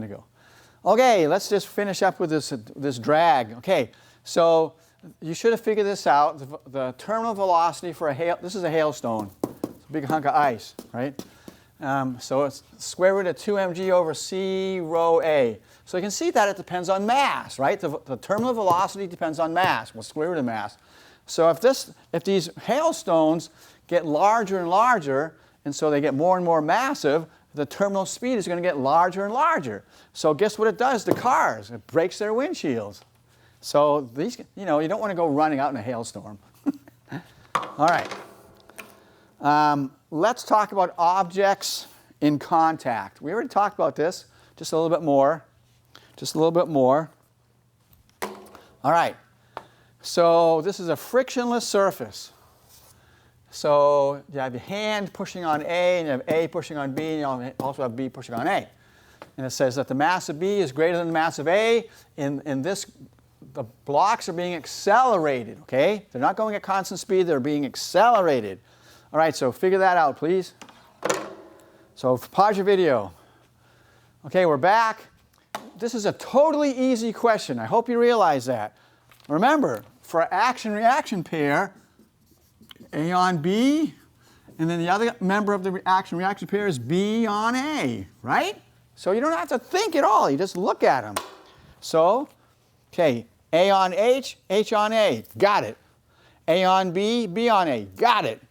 Go. Okay, let's just finish up with this drag. Okay, so you should have figured this out. The terminal velocity for this is a hailstone. It's a big hunk of ice, right? So it's square root of 2 mg over c rho a. So you can see that it depends on mass, right? The terminal velocity depends on mass. Well, square root of mass. So if these hailstones get larger and larger, and so they get more and more massive, the terminal speed is going to get larger and larger. So guess what it does to cars? It breaks their windshields. So these, you don't want to go running out in a hailstorm. All right. Let's talk about objects in contact. We already talked about this, just a little bit more. Just a little bit more. All right. So this is a frictionless surface. So you have your hand pushing on A, and you have A pushing on B, and you also have B pushing on A. And it says that the mass of B is greater than the mass of A. In this, the blocks are being accelerated, okay? They're not going at constant speed, they're being accelerated. All right, so figure that out, please. So pause your video. Okay, we're back. This is a totally easy question. I hope you realize that. Remember, for an action-reaction pair, A on B, and then the other member of the action-reaction pair is B on A, right? So you don't have to think at all. You just look at them. So, okay, A on H, H on A, got it. A on B, B on A, got it.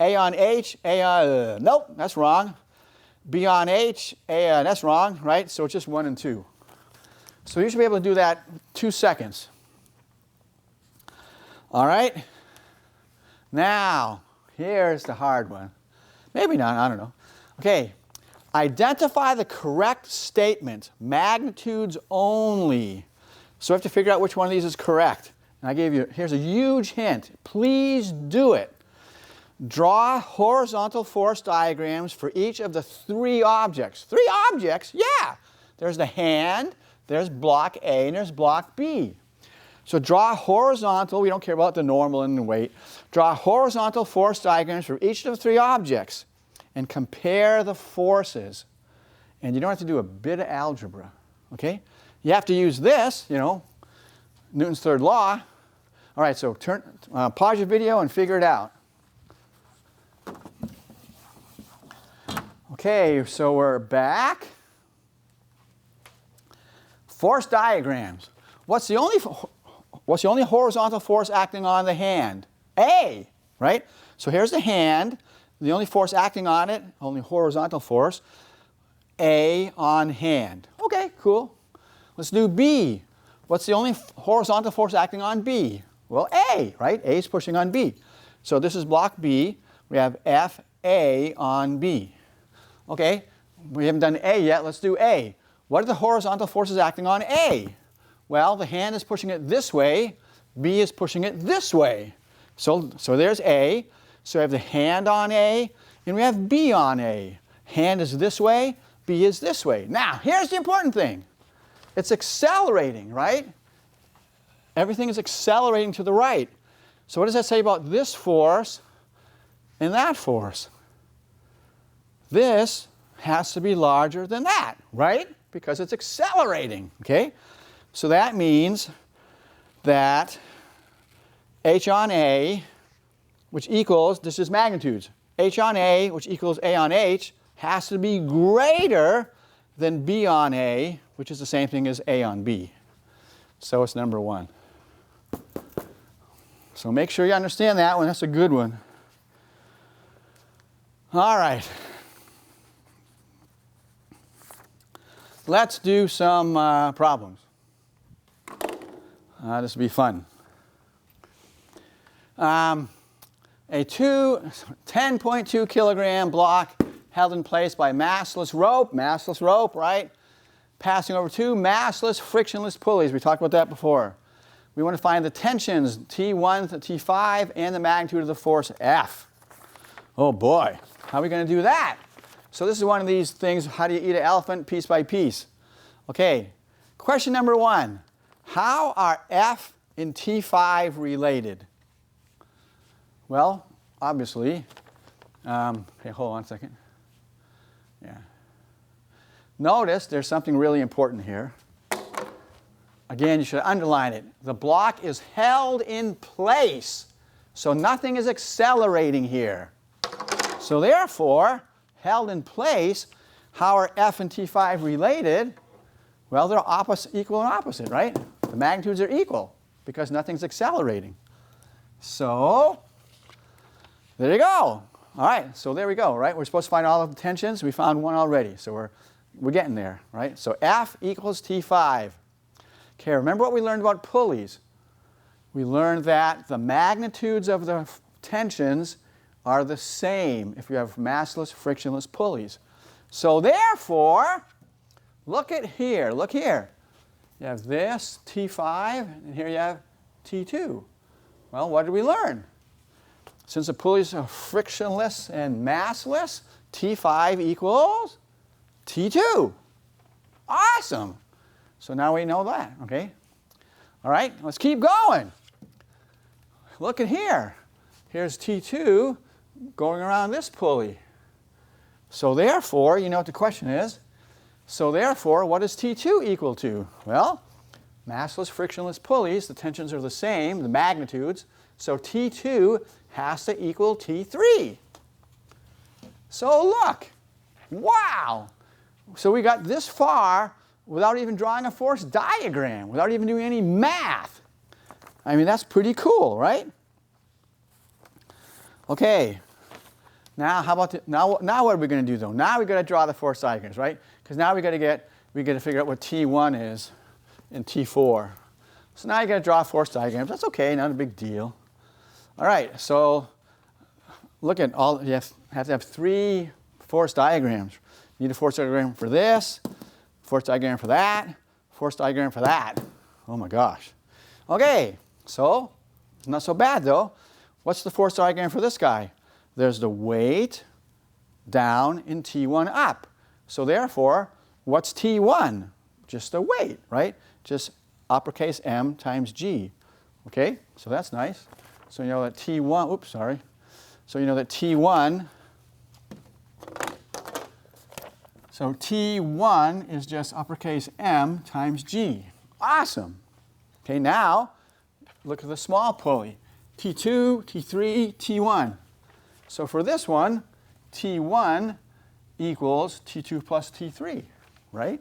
A on H, A on, nope, that's wrong. B on H, A, that's wrong, right? So it's just 1 and 2. So you should be able to do that 2 seconds. All right? Now, here's the hard one. Maybe not, I don't know. Okay, identify the correct statement, magnitudes only. So we have to figure out which one of these is correct. And I gave you, here's a huge hint. Please do it. Draw horizontal force diagrams for each of the 3 objects. 3 objects? Yeah. There's the hand, there's block A, and there's block B. So draw horizontal, we don't care about the normal and the weight. Draw horizontal force diagrams for each of the 3 objects and compare the forces. And you don't have to do a bit of algebra, okay? You have to use this, Newton's third law. All right, so pause your video and figure it out. Okay, so we're back. Force diagrams. What's the only horizontal force acting on the hand? A, right? So here's the hand. The only force acting on it, only horizontal force, A on hand. Okay, cool. Let's do B. What's the only horizontal force acting on B? Well, A, right? A is pushing on B. So this is block B. We have FA on B. Okay, we haven't done A yet. Let's do A. What are the horizontal forces acting on A? Well, the hand is pushing it this way. B is pushing it this way. So there's A. So we have the hand on A, and we have B on A. Hand is this way, B is this way. Now, here's the important thing. It's accelerating, right? Everything is accelerating to the right. So what does that say about this force and that force? This has to be larger than that, right? Because it's accelerating, okay? So that means that H on A, which equals, this is magnitudes, H on A, which equals A on H, has to be greater than B on A, which is the same thing as A on B. So it's number 1. So make sure you understand that one. That's a good one. All right. Let's do some problems. This will be fun. A 10.2 kilogram block held in place by massless rope, right? Passing over 2 massless frictionless pulleys. We talked about that before. We want to find the tensions, T1 to T5, and the magnitude of the force F. Oh boy, how are we going to do that? So this is one of these things, how do you eat an elephant piece by piece? Okay, question number 1. How are F and T5 related? Well, obviously, hey, hold on a second. Yeah. notice there's something really important here. Again, you should underline it. The block is held in place, so nothing is accelerating here. So therefore, held in place, how are F and T5 related? Well, they're opposite, equal and opposite, right? The magnitudes are equal because nothing's accelerating. So there you go. All right, so there we go, right? We're supposed to find all of the tensions. We found one already, so we're getting there, right? So F equals T5. Okay, remember what we learned about pulleys? We learned that the magnitudes of the tensions are the same if you have massless, frictionless pulleys. So therefore, look here. You have this, T5, and here you have T2. Well, what did we learn? Since the pulleys are frictionless and massless, T5 equals T2. Awesome. So now we know that, okay? All right, let's keep going. Look at here. Here's T2 going around this pulley. So therefore, you know what the question is? So therefore, what is T2 equal to? Well, massless, frictionless pulleys, the tensions are the same, the magnitudes. So T2 has to equal T3. So look, wow. So we got this far without even drawing a force diagram, without even doing any math. I mean, that's pretty cool, right? Okay. Now, how about now what are we going to do though? Now we've got to draw the force diagrams, right? Because now we got to figure out what T1 is and T4. So now you got to draw force diagrams. That's okay, not a big deal. All right, so look at all. You have to have 3 force diagrams. You need a force diagram for this, force diagram for that, force diagram for that. Oh my gosh. Okay, so not so bad though. What's the force diagram for this guy? There's the weight down and T1 up. So therefore, what's T1? Just the weight, right? Just uppercase M times G. Okay, so that's nice. So you know that T1, oops, sorry. So you know that T1, so T1 is just uppercase M times G. Awesome. Okay, now look at the small pulley. T2, T3, T1. So for this one, T1 equals T2 plus T3, right?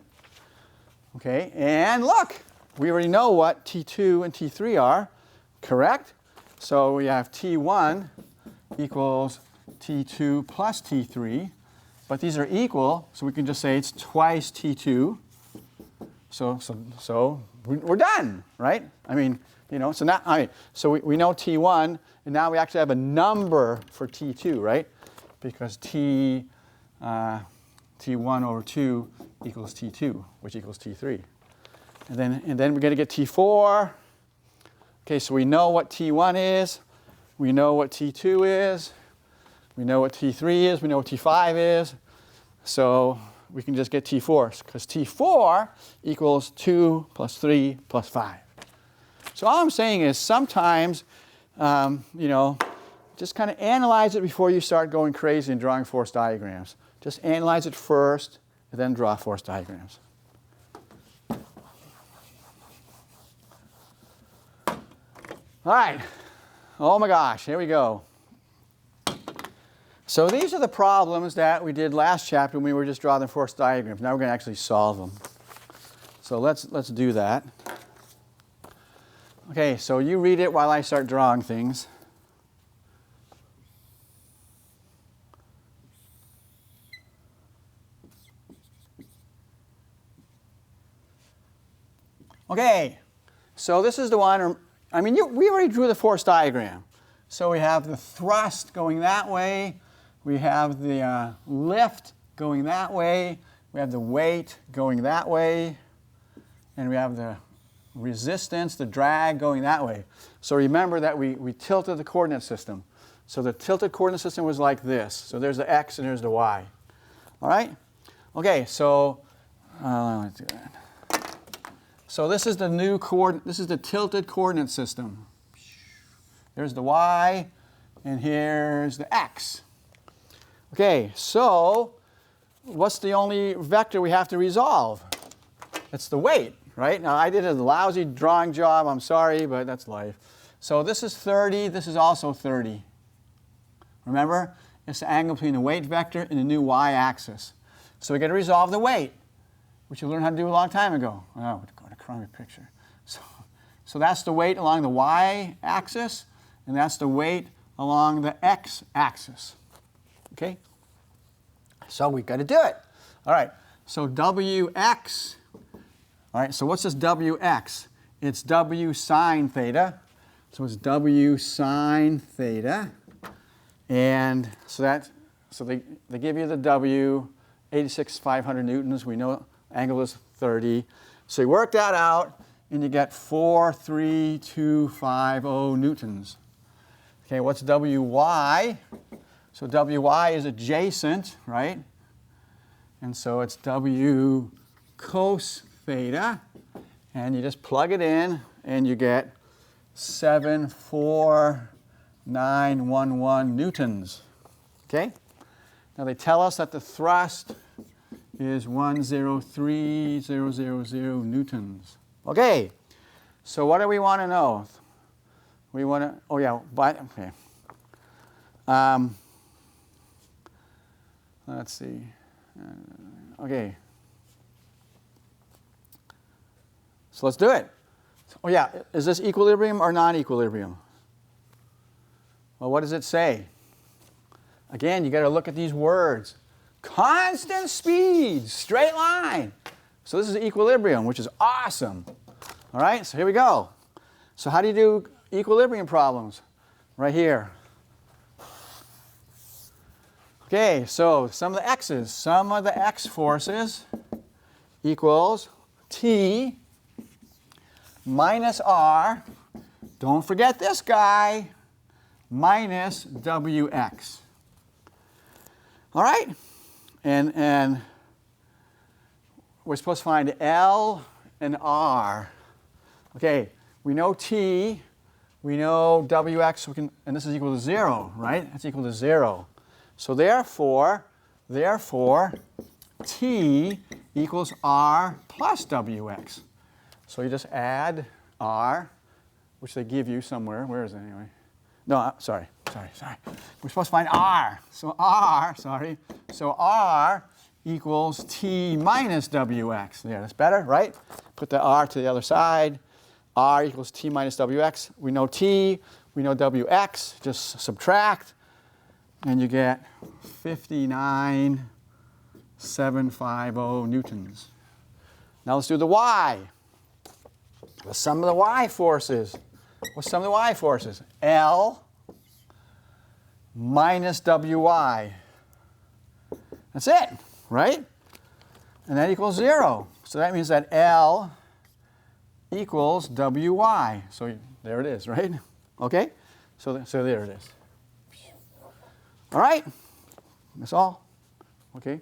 Okay, and look, we already know what T2 and T3 are, correct? So we have T1 equals T2 plus T3, but these are equal, so we can just say it's twice T2. So we're done, right? I mean, you know, so now, so we know T1, and now we actually have a number for T2, right? Because T1 over 2 equals T2, which equals T3. And then we're going to get T4. Okay, so we know what T1 is. We know what T2 is. We know what T3 is. We know what T5 is. So we can just get T4, because T4 equals 2 plus 3 plus 5. So all I'm saying is sometimes, you know, just kind of analyze it before you start going crazy and drawing force diagrams. Just analyze it first, and then draw force diagrams. All right. Oh my gosh, here we go. So these are the problems that we did last chapter when we were just drawing the force diagrams. Now we're going to actually solve them. So let's do that. Okay, so you read it while I start drawing things. Okay, so this is the one, I mean, we already drew the force diagram. So we have the thrust going that way, we have the lift going that way, we have the weight going that way, and we have the resistance, the drag going that way. So remember that we tilted the coordinate system. So the tilted coordinate system was like this. So there's the x and there's the y. All right? Okay, so let's do that. So this is the new coordinate, this is the tilted coordinate system. There's the y, and here's the x. Okay, so what's the only vector we have to resolve? It's the weight, right? Now, I did a lousy drawing job. I'm sorry, but that's life. So this is 30. This is also 30. Remember? It's the angle between the weight vector and the new y-axis. So we got to resolve the weight, which you learned how to do a long time ago. Oh, got a crummy picture. So that's the weight along the y-axis, and that's the weight along the x-axis. Okay? So we've got to do it. All right. So Wx. All right. So what's this Wx? It's W sine theta. So it's W sine theta. And so they give you the W, 86,500 newtons. We know angle is 30. So you work that out, and you get 43250 newtons. Okay, what's Wy? So Wy is adjacent, right? And so it's W cos theta. And you just plug it in, and you get 74911 newtons. Okay? Now they tell us that the thrust is 103,000 newtons. Okay. So what do we want to know? We want to, oh yeah, okay. Let's see. Okay. So let's do it. Oh yeah, is this equilibrium or non-equilibrium? Well, what does it say? Again, you got to look at these words. Constant speed, straight line. So this is equilibrium, which is awesome. All right, so here we go. So how do you do equilibrium problems? Right here. Okay, so some of the x's. Sum of the x forces equals T minus R. Don't forget this guy. Minus Wx. All right? And we're supposed to find L and R. Okay, we know T, we know Wx, and this is equal to 0, right? That's equal to 0. So therefore, T equals R plus Wx. So you just add R, which they give you somewhere. Where is it anyway? No, sorry. We're supposed to find R. So R equals T minus Wx. Yeah, that's better, right? Put the R to the other side. R equals T minus Wx. We know T, we know Wx. Just subtract, and you get 59,750 newtons. Now let's do the Y. The sum of the Y forces. What's the sum of the Y forces? L minus Wy. That's it, right? And that equals 0. So that means that L equals Wy. So there it is, right? Okay? So there it is. All right? That's all. Okay?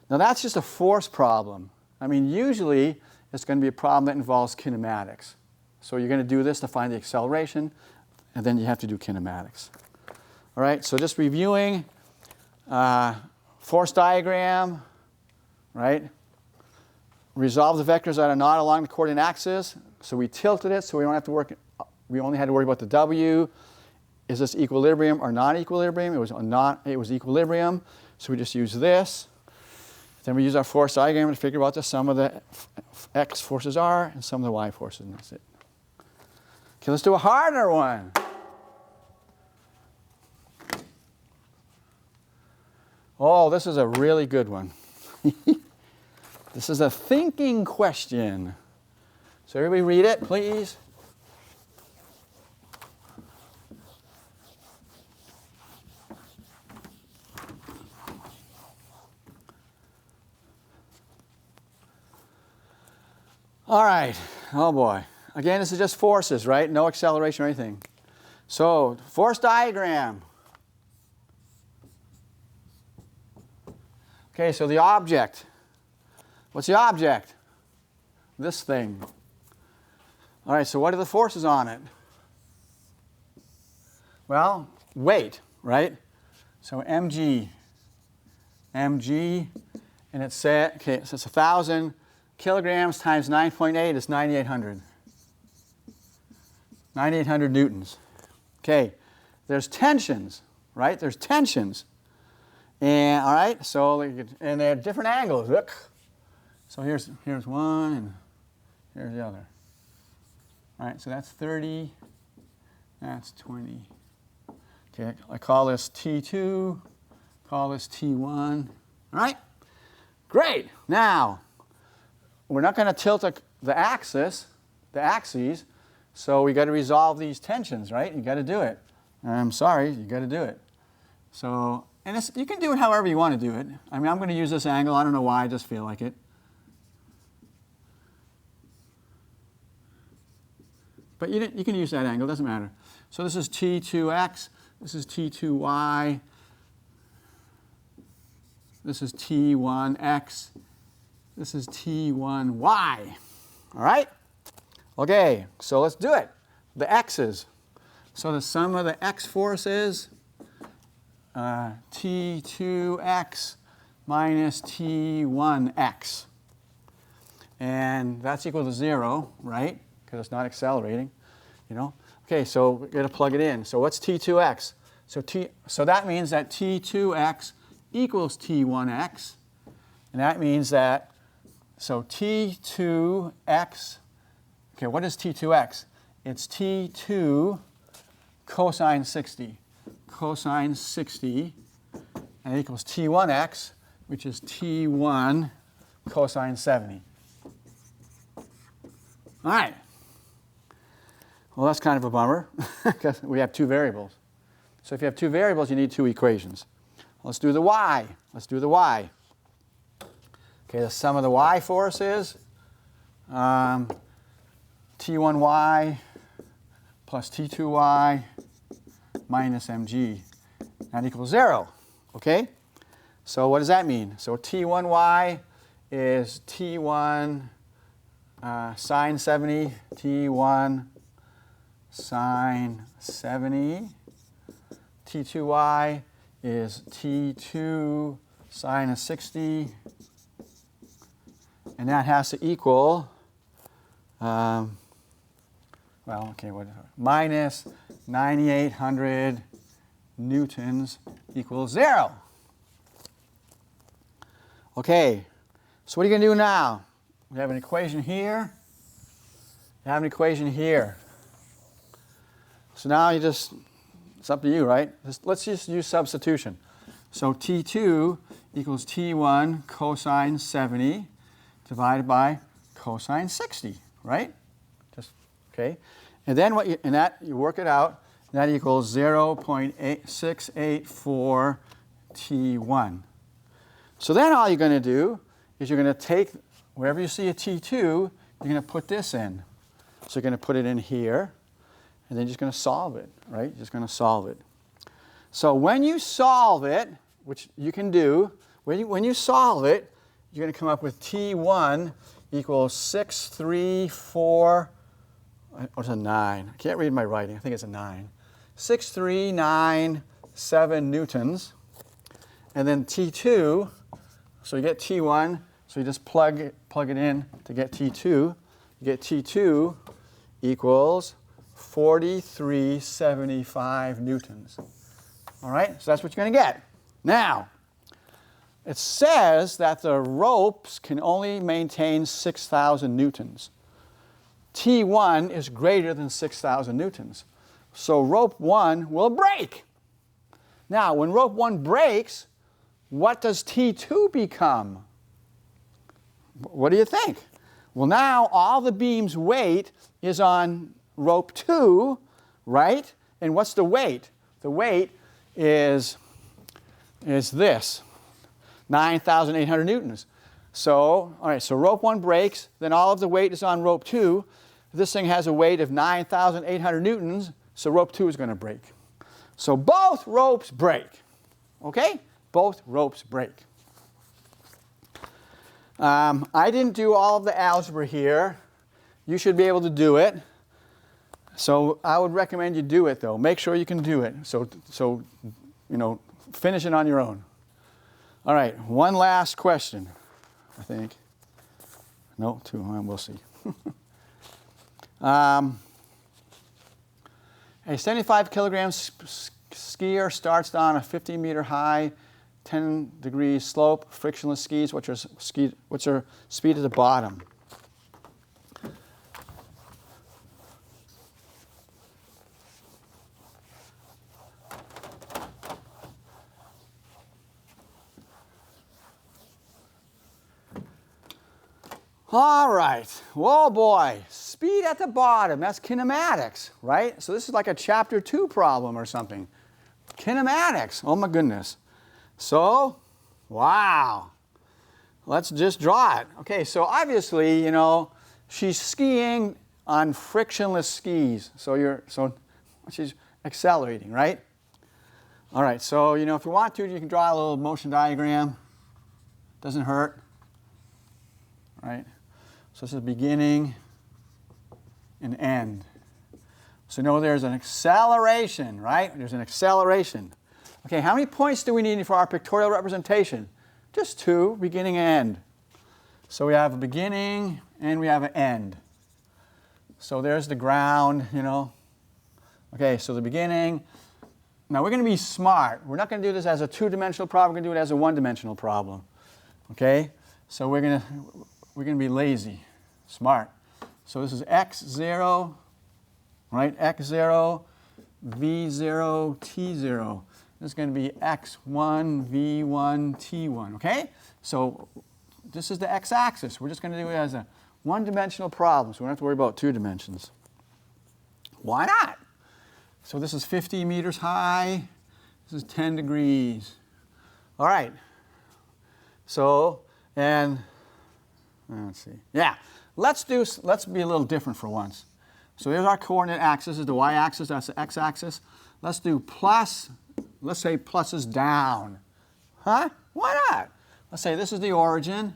Now that's just a force problem. I mean, usually it's going to be a problem that involves kinematics. So you're going to do this to find the acceleration, and then you have to do kinematics. All right, so just reviewing, force diagram, right? Resolve the vectors that are not along the coordinate axis. So we tilted it, so we don't have to work. We only had to worry about the W. Is this equilibrium or non-equilibrium? It was equilibrium, so we just use this. Then we use our force diagram to figure out the sum of the x forces are and sum of the y forces, and that's it. Okay, let's do a harder one. Oh, this is a really good one. This is a thinking question. So everybody read it, please. All right. Oh, boy. Again, this is just forces, right? No acceleration or anything. So, force diagram. Okay, so the object. What's the object? This thing. All right, so what are the forces on it? Well, weight, right? So mg mg, and it said, okay, so it's 1,000 kilograms times 9.8 is 9,800. 9,800 newtons. Okay, there's tensions, right? There's tensions. And, all right, so, and they're different angles, look. So here's one, and here's the other. All right, so that's 30, that's 20. Okay, I call this T2, call this T1. All right, great. Now, we're not going to tilt the axes, so we got to resolve these tensions, right? You got to do it. I'm sorry, you got to do it. So, and you can do it however you want to do it. I mean, I'm going to use this angle. I don't know why, I just feel like it. But you can use that angle, doesn't matter. So this is T2x, this is T2y, this is T1x, this is T1y. All right? Okay, so let's do it. The x's. So the sum of the x forces, T2x minus T1x. And that's equal to 0, right? Because it's not accelerating, you know. Okay, so we're going to plug it in. So what's T2x? So that means that T2x equals T1x. And that means that, so T2x, okay, what is T2x? It's T2 cosine 60. Cosine 60, and it equals T1x, which is T1 cosine 70. All right. Well, that's kind of a bummer, because we have two variables. So if you have two variables, you need two equations. Let's do the y. Let's do the y. Okay, the sum of the y forces, T1y plus T2y minus mg. That equals 0. Okay? So what does that mean? So T1y is T1 sine 70, T1 sine 70. T2y is T2 sine of 60. And that has to equal, well, okay, what, minus 9,800 newtons equals 0. Okay, so what are you going to do now? We have an equation here. You have an equation here. So now you just, it's up to you, right? Let's just use substitution. So T2 equals T1 cosine 70 divided by cosine 60, right? Just, okay. And then you work it out, and that equals 0.684 T1. So then all you're going to do is you're going to take, wherever you see a T2, you're going to put this in. So you're going to put it in here, and then you're just going to solve it, right? You're just going to solve it. So when you solve it, which you can do, when you solve it, you're going to come up with T1 equals 634, or it's a 9. I can't read my writing. I think it's a 9. 6397 newtons. And then T2, so you get T1, so you just plug it in to get T2. You get T2 equals 4375 newtons. All right, so that's what you're going to get. Now, it says that the ropes can only maintain 6,000 newtons. T1 is greater than 6,000 newtons. So rope 1 will break. Now, when rope 1 breaks, what does T2 become? What do you think? Well, now all the beam's weight is on rope 2, right? And what's the weight? The weight is this, 9,800 newtons. So, all right, so rope 1 breaks, then all of the weight is on rope 2. This thing has a weight of 9,800 newtons, so rope 2 is going to break. So both ropes break, okay? Both ropes break. I didn't do all of the algebra here. You should be able to do it. So I would recommend you do it, though. Make sure you can do it. So you know, finish it on your own. All right, one last question, I think. No, two, we'll see. A 75 kilogram skier starts down a 50-meter high, 10-degree slope, frictionless skis. What's her speed at the bottom? All right, whoa boy, speed at the bottom, that's kinematics, right? So this is like a chapter 2 problem or something. Kinematics, oh my goodness. So, wow, let's just draw it. Okay, so obviously, you know, she's skiing on frictionless skis. So she's accelerating, right? All right, so, you know, if you want to, you can draw a little motion diagram. Doesn't hurt, right? So this is beginning and end. So know there's an acceleration, right? There's an acceleration. Okay, how many points do we need for our pictorial representation? Just 2, beginning and end. So we have a beginning and we have an end. So there's the ground, you know. Okay, so the beginning. Now we're going to be smart. We're not going to do this as a 2-dimensional problem. We're going to do it as a 1-dimensional problem. Okay, so we're going to be lazy. Smart. So this is x0, right? x0, v0, t0. This is going to be x1, v1, t1, okay? So this is the x-axis. We're just going to do it as a 1-dimensional problem, so we don't have to worry about 2 dimensions. Why not? So this is 50 meters high. This is 10 degrees. All right. So, and let's see. Yeah. Let's be a little different for once. So there's our coordinate axis, is the y-axis, that's the x-axis. Let's do plus, let's say plus is down. Huh? Why not? Let's say this is the origin.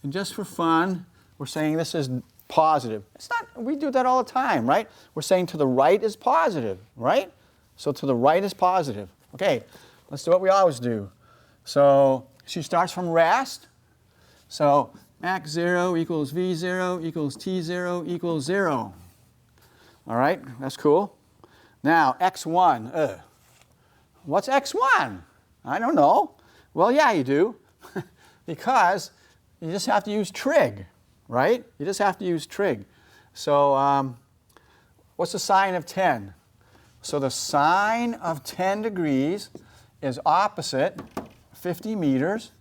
And just for fun, we're saying this is positive. It's not, we do that all the time, right? We're saying to the right is positive, right? So to the right is positive. Okay, let's do what we always do. So she starts from rest. So x0 equals v0 equals t0 equals 0. All right, that's cool. Now, x1. What's x1? I don't know. Well, yeah, you do. Because you just have to use trig, right? You just have to use trig. So what's the sine of 10? So the sine of 10 degrees is opposite 50 meters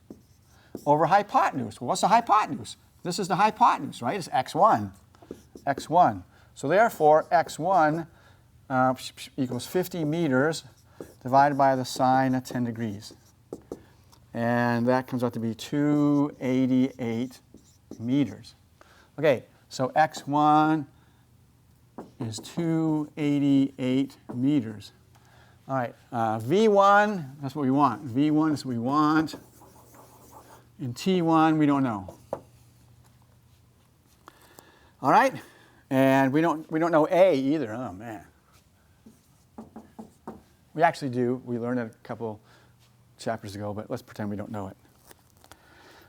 over hypotenuse. Well, what's the hypotenuse? This is the hypotenuse, right? It's x1. x1. So therefore, x1 equals 50 meters divided by the sine of 10 degrees. And that comes out to be 288 meters. Okay, so x1 is 288 meters. All right, v1, that's what we want. v1 is what we want. And t1, we don't know. All right, and we don't know a either. Oh man. We actually do. We learned it a couple chapters ago, but let's pretend we don't know it.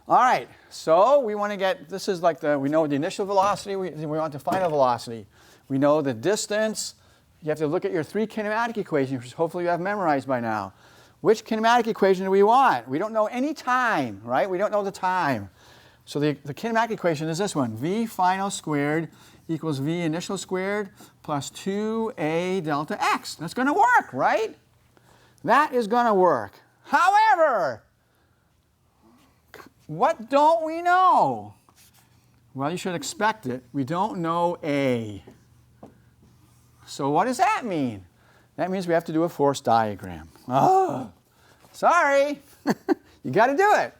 All right, so we want to get, this is like we know the initial velocity, we want the final velocity. We know the distance. You have to look at your 3 kinematic equations, which hopefully you have memorized by now. Which kinematic equation do we want? We don't know any time, right? We don't know the time. So the kinematic equation is this one. V final squared equals V initial squared plus 2a delta x. That's going to work, right? That is going to work. However, what don't we know? Well, you should expect it. We don't know a. So what does that mean? That means we have to do a force diagram. Oh, sorry. You got to do it.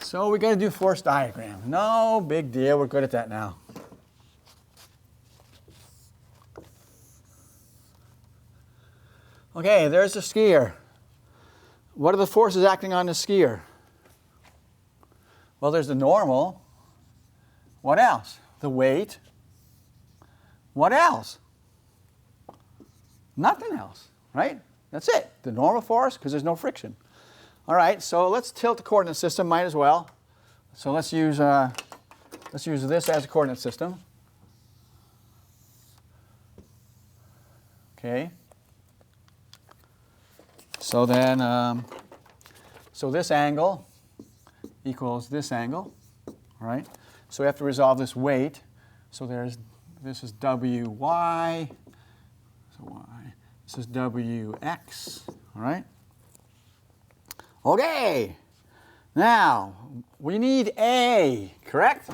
So we got to do force diagram. No big deal. We're good at that now. Okay, there's the skier. What are the forces acting on the skier? Well, there's the normal. What else? The weight. What else? Nothing else. right? That's it. The normal force, because there's no friction. All right, so let's tilt the coordinate system, might as well. So let's use this as a coordinate system. Okay. So then, so this angle equals this angle, all right? So we have to resolve this weight. So this is WY, so Y. This is WX, all right? Okay. Now, we need A, correct?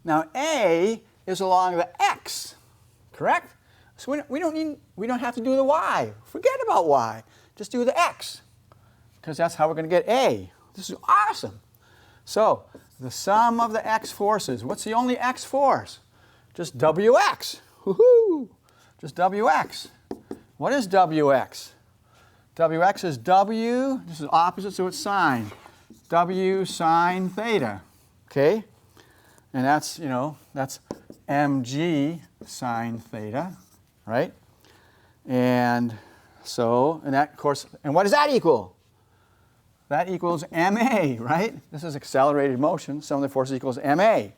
Now, A is along the X, correct? So we don't have to do the Y. Forget about Y. Just do the X, because that's how we're going to get A. This is awesome. So the sum of the X forces. What's the only X force? Just WX. Woohoo! Just WX. What is WX? WX is W. This is opposite, so it's sine. W sine theta. Okay? And that's, that's mg sine theta, right? And so, and that, of course, and what does that equal? That equals ma, right? This is accelerated motion. Sum of the forces equals ma.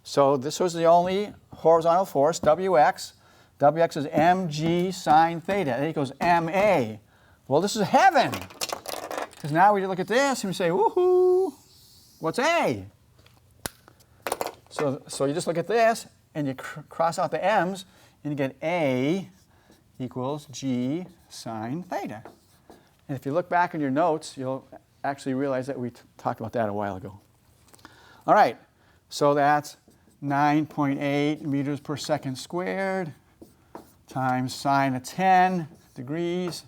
So this was the only horizontal force, Wx. Wx is mg sine theta. That equals ma. Well, this is heaven. Because now we look at this and we say, woohoo, what's A? So you just look at this and you cross out the m's and you get A equals g sine theta. And if you look back in your notes, you'll actually realize that we talked about that a while ago. All right, so that's 9.8 meters per second squared times sine of 10 degrees.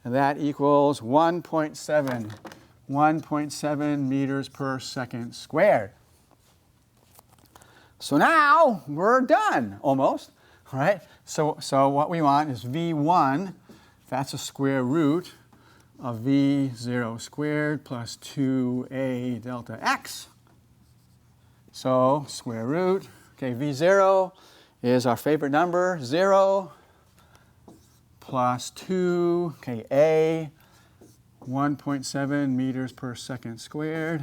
And that equals 1.7 meters per second squared. So now we're done, almost, right? So what we want is V1, that's a square root of V0 squared plus 2a delta x. So square root, okay, V0 is our favorite number, 0 plus 2, okay, a, 1.7 meters per second squared.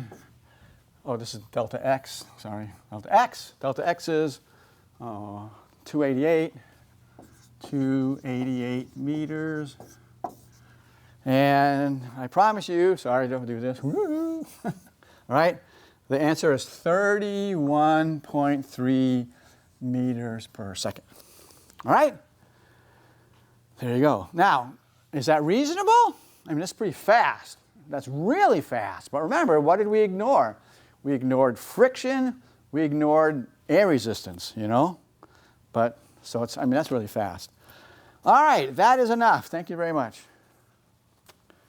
Oh, this is delta x, sorry, delta x. Delta x is 288 meters. And I promise you, sorry, don't do this. All right, the answer is 31.3 meters per second. All right? There you go. Now, is that reasonable? I mean, that's pretty fast. That's really fast. But remember, what did we ignore? We ignored friction. We ignored air resistance, But, so it's, I mean, that's really fast. All right, that is enough. Thank you very much.